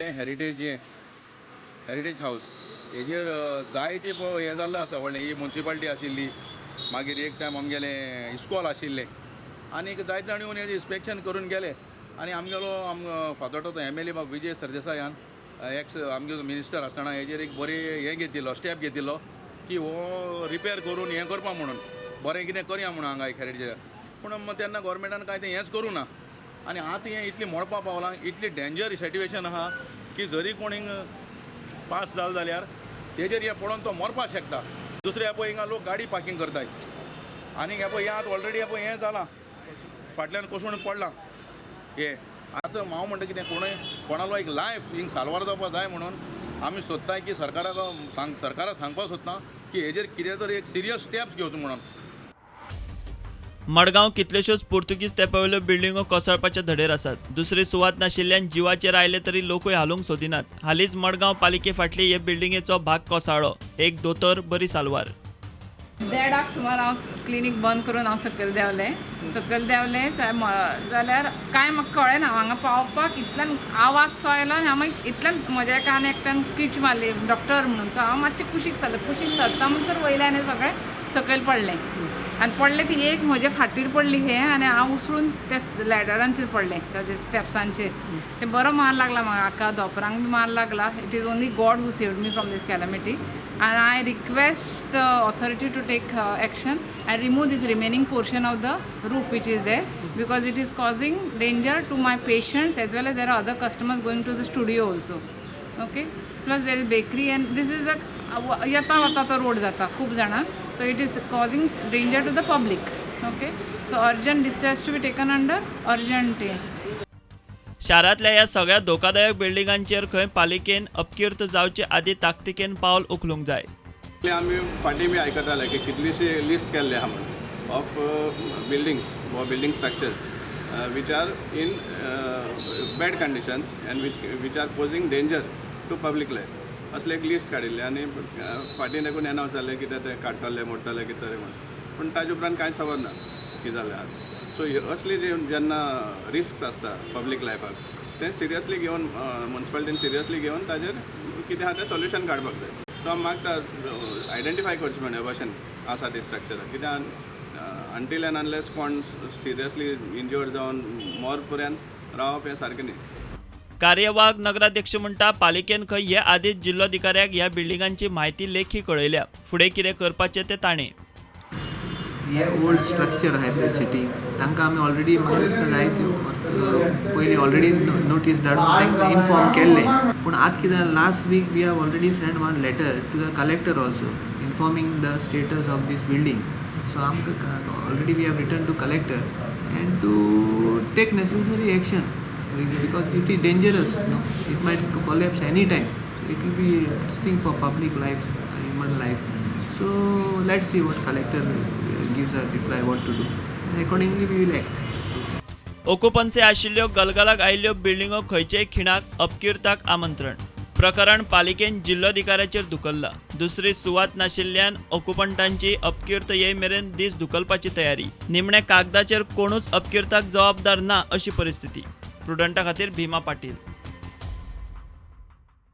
Heritage house हेजेर जायते हें जाल्लें आसा व्हडलें ही म्युन्सिपालिटी आशिल्ली मागीर एक टायम आमगेले इस्कॉल आशिल्ले आनी जायते जाण येवन हेजें इन्स्पेक्शन करून गेले आनी आमगेलो फादर तो MLA बाब विजय सरदेसायान एक्स आमगे मिनिस्टर आसतना हेजेर एक बरी हें घेतिल्लो स्टेप घेतिल्लो की हो रिपेर करून हें करपा म्हणून बरें कितें करया म्हणून हांगा हेरिटेज पूण तेन्ना गोवोरमेंटान कांय तें हेंच करूं ना आनी आतां हें इतलें मोडपा पावलां इतली डेंजर सिट्युएशन आहा की जरी कोणीक पास जाल जाल्यार तेजेर हे पडोवन तो मरपाक शकता दुसरे हे पळय हिंगा लोक गाडी पार्किंग करताय आनी हे पळय आतां ऑलरेडी हे पळय हें जालां फाटल्यान कोसळून पडलां हे आतां हांव म्हणटा कितें कोणालो एक लायफ हिंग साल्वार जावपाक जाय म्हणून आमी सोदताय की सरकाराक सांगपाक सोदता की हेजेर कितें तरी एक सिरियस स्टेप्स घेवचो म्हणून। मडगांव कितल्योश्योच पोर्तुगीज तेंपावेल्यो बिल्डिंगो कोसळपाच्या धडेर आसात। दुसरी सुवात नाशिल्ल्यान जिवाचेर आयले तरी लोकूय हालूंक सोदिनात। हालींच मडगांव पालिके फाटली हे बिल्डिंगेचो भाग कोसळ्ळो। एक दोतोर बरी साल्वार। 1:30 सुमार हांव क्लिनीक बंद करून हांव सकयल देंवलें जाल्यार कांय म्हाका कळ्ळें ना हांगा पावपाक इतल्यान आवाज सो आयलो आनी हांव मागीर इतल्यान म्हज्या कान एकट्यान कीच मारली डॉक्टर म्हणून सो हांव मातशें कुशीक सरता म्हणसर वयल्यान हें सगळें सकयल पडलें आनी पडलें ती एक म्हजे फाटीर पडली हें आनी हांव उसळून त्या लॅडरांचेर पडलें ताजे स्टेप्सांचेर ते बरो मार लागला म्हाका आख्या धोपरांक बी मार लागला it is only God who saved me from this calamity and I request authority to take action and remove this remaining portion of the roof which is there because it is causing danger to my patients as well as there are other customers going to the studio also. Okay, plus there is bakery and this is a yata vata to road jata खूप जाणां so it is causing danger to the public. Okay, so urgent this has to be taken under urgent. शारांतल्या ह्या सगळ्या धोकादायक बिल्डिंगांचेर खंय पालिकेन अपकीर्त जावचे आदी ताकतिकेन पावल उखलूंक जाय। आमी फाटीं बी आयकताले की कितलीशी लिस्ट केल्ले आहा म्हणून ऑफ बिल्डिंग्स वा building structures which are in bad conditions and which are posing danger to public life असले एक लिस्ट काडिल्ले आनी फाटीं देखून एनावंस जालें कितें तें काडटले मोडटले कितें तरी म्हणून पूण ताजे उपरांत कांयच खबर ना कितें जालें सो असली जेन्ना रिस्क आसता पब्लीक लायफाक तें सिरियसली घेवन म्युन्सिपालिटीन सिरियसली घेवन ताजेर कितें आहा तें सोल्युशन काडपाक जाय सो हांव मागता आयडेंटिफाय करचें म्हणून भाशेन आसा ती स्ट्रक्चर कित्याक अंटील एंड अनलेस कोण सिरियसली इंजर्ड जावन मोर पर्यंत रावप हें सारकें न्ही। कार्यवाहक नगराध्यक्ष म्हणटा पालिकेन खंय हे आदींच जिल्लोधिकाऱ्याक ह्या बिल्डिंगांची म्हायती लेखी कळयल्या फुडें कितें करपाचें तें ताणें। हे ओल्ड स्ट्रक्चर आहाय पळय सिटी तांकां आमी ऑलरेडी म्हाका दिसता जायत्यो पयलीं ऑलरेडी नोटीस धाडून तांकां इन्फॉर्म केल्लें पूण आतां कितें जालें last week we have already send one letter to the collector also informing the status of these building so आमकां already we have return to collector and to take necessary action because it is dangerous it might collapse any time it will be thing for public life human life so let's see what collector gives a reply what to do and accordingly we will act। ओकुपन्सी आशिल्ल्यो गलगलाक आयिल्ल्यो बिल्डिंगो खंयचेय खिणाक अपकिर्ताक आमंत्रण प्रकरण पालिकेन जिल्लोधिकाऱ्याचेर धुकल्ला। दुसरी सुवात नाशिल्ल्यान ऑक्युपंटांची अपकिर्त येय मेरेन दीस धुकलपाची तयारी निमणे कागदाचेर कोणूच अपकिर्ताक जबाबदार ना अशी परिस्थिती। प्रुडंटा खातीर भीमा पाटील।